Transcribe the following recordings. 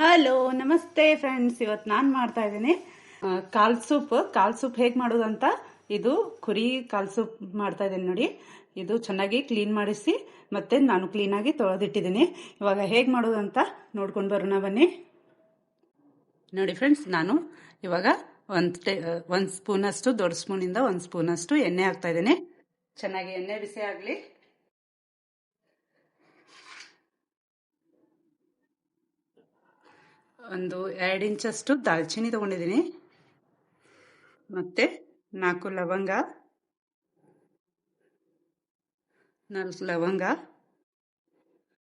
Hello, ನಮಸ್ತೆ friends. ಇವತ್ತು ನಾನು ಮಾಡ್ತಾ ಇದ್ದೀನಿ ಕಾಲ್ ಸೂಪ್ ಹೇಗೆ ಮಾಡೋದಂತ. ಇದು ಕುರಿ ಕಾಲ್ ಸೂಪ್ ಮಾಡ್ತಾ ಇದ್ದೀನಿ ನೋಡಿ. ಇದು ಚೆನ್ನಾಗಿ ಕ್ಲೀನ್ ಮಾಡಿಸಿ ಮತ್ತೆ ನಾನು ಕ್ಲೀನಾಗಿ ತೊಳೆದಿಟ್ಟಿದ್ದೀನಿ. ಇವಾಗ ಹೇಗೆ ಮಾಡೋದಂತ ನೋಡ್ಕೊಂಡು ಬರೋಣ ಬನ್ನಿ. ನೋಡಿ ಫ್ರೆಂಡ್ಸ್, ನಾನು ಇವಾಗ ಒಂದು ಸ್ಪೂನಷ್ಟು, ದೊಡ್ಡ ಸ್ಪೂನಿಂದ 1 ಸ್ಪೂನಷ್ಟು ಎಣ್ಣೆ ಹಾಕ್ತಾ ಇದ್ದೀನಿ. ಚೆನ್ನಾಗಿ ಎಣ್ಣೆ ಬಿಸಿ ಆಗಲಿ. ಒಂದು 2 ಇಂಚಷ್ಟು ದಾಲ್ಚಿನ್ನಿ ತಗೊಂಡಿದ್ದೀನಿ. ಮತ್ತೆ 4 ಲವಂಗ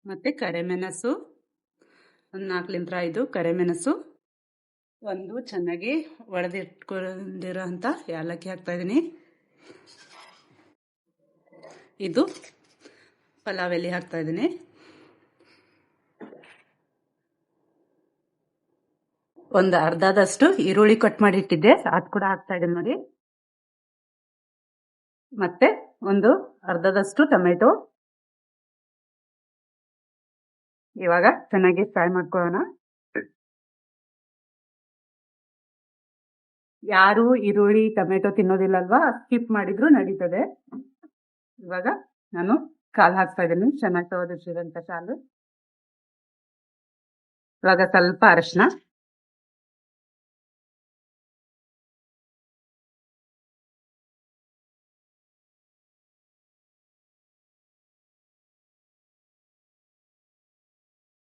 ಮತ್ತೆ ಕರಿಮೆಣಸು, ಒಂದು 4 5 ಕರಿಮೆಣಸು, ಒಂದು ಚೆನ್ನಾಗಿ ಒಡೆದಿಟ್ಕೊಂಡಿರೋಂಥ ಏಲಕ್ಕಿ ಹಾಕ್ತಾ ಇದ್ದೀನಿ. ಇದು ಪಲಾವ್ ಎಲೆ ಹಾಕ್ತಾ ಇದ್ದೀನಿ. ಒಂದು ಅರ್ಧದಷ್ಟು ಈರುಳ್ಳಿ ಕಟ್ ಮಾಡಿ ಇಟ್ಟಿದ್ದೆ, ಅದು ಕೂಡ ಹಾಕ್ತಾ ಇದ್ದೀನಿ ನೋಡಿ. ಮತ್ತೆ ಒಂದು ಅರ್ಧದಷ್ಟು ಟೊಮೆಟೊ. ಇವಾಗ ಚೆನ್ನಾಗಿ ಫ್ರೈ ಮಾಡ್ಕೊಳ್ಳೋಣ. ಯಾರು ಈರುಳ್ಳಿ ಟೊಮೆಟೊ ತಿನ್ನೋದಿಲ್ಲಲ್ವಾ, ಸ್ಕಿಪ್ ಮಾಡಿದ್ರು ನಡೀತದೆ. ಇವಾಗ ನಾನು ಕಾಲು ಹಾಕ್ತಾ ಇದ್ದೀನಿ, ಚೆನ್ನಾಗಿ ತೊಳೆದಿಟ್ಟಿರೋಂಥ ಕಾಲು. ಇವಾಗ ಸ್ವಲ್ಪ ಅರಿಶಿನ,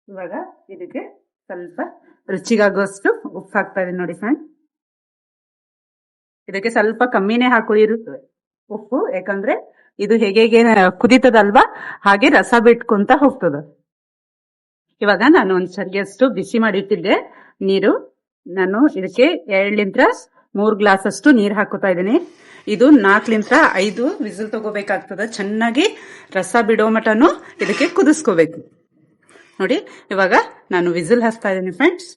ಇವಾಗ ಇದಕ್ಕೆ ಸ್ವಲ್ಪ ರುಚಿಗಾಗುವಷ್ಟು ಉಪ್ಪು ಹಾಕ್ತಾ ಇದೀನಿ ನೋಡಿ ಫ್ರೆಂಡ್. ಇದಕ್ಕೆ ಸ್ವಲ್ಪ ಕಮ್ಮಿನೇ ಹಾಕೊಳ್ಳಿರುತ್ತೆ ಉಪ್ಪು, ಯಾಕಂದ್ರೆ ಇದು ಹೇಗೆ ಕುದೀತದಲ್ವಾ, ಹಾಗೆ ರಸ ಬಿಟ್ಕೊಂತ ಹೋಗ್ತದ. ಇವಾಗ ನಾನು ಒಂದು ಚರಿಗೆಯಷ್ಟು ಬಿಸಿ ಮಾಡಿಟ್ಟಿದ್ದೆ ನೀರು. ನಾನು ಇದಕ್ಕೆ 2 3 ಗ್ಲಾಸ್ ಅಷ್ಟು ನೀರು ಹಾಕೋತಾ ಇದ್ದೀನಿ. ಇದು 4 5 ವಿಸಿಲ್ ತಗೋಬೇಕಾಗ್ತದ. ಚೆನ್ನಾಗಿ ರಸ ಬಿಡೋ ಮಟನು ಇದಕ್ಕೆ ಕುದಿಸ್ಕೋಬೇಕು ನೋಡಿ. ಇವಾಗ ನಾನು ವಿಸಿಲ್ ಹಾಕ್ತಾ ಇದ್ದೀನಿ ಫ್ರೆಂಡ್ಸ್.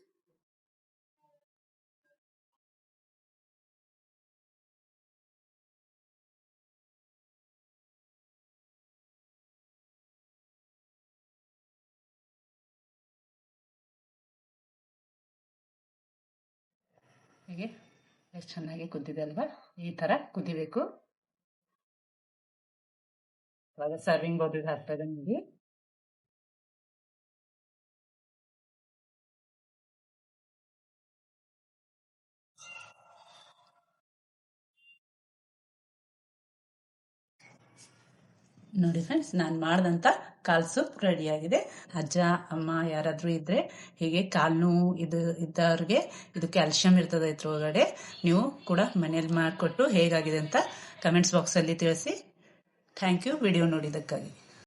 ಹೀಗೆ ಎಷ್ಟು ಚೆನ್ನಾಗಿ ಕುದ್ದಿದೆ ಅಲ್ವಾ, ಈ ತರ ಕುದಿಬೇಕು. ಇವಾಗ ಸರ್ವಿಂಗ್ ಬೌಲ್ಗೆ ಹಾಕ್ತಾ ಇದ್ದೀನಿ ನೋಡಿ. ನೋಡಿ ಫ್ರೆಂಡ್ಸ್, ನಾನು ಮಾಡಿದಂಥ ಕಾಲ್ ಸೂಪ್ ರೆಡಿಯಾಗಿದೆ. ಅಜ್ಜ ಅಮ್ಮ ಯಾರಾದರೂ ಇದ್ದರೆ ಹೀಗೆ ಕಾಲು ನೋವು ಇದ್ದವ್ರಿಗೆ ಇದು ಕ್ಯಾಲ್ಶಿಯಂ ಇರ್ತದೆ ಇದ್ರೊಳಗಡೆ. ನೀವು ಕೂಡ ಮನೇಲಿ ಮಾಡಿಕೊಟ್ಟು ಹೇಗಾಗಿದೆ ಅಂತ ಕಮೆಂಟ್ಸ್ ಬಾಕ್ಸಲ್ಲಿ ತಿಳಿಸಿ. Thank you video ನೋಡಿದ್ದಕ್ಕಾಗಿ.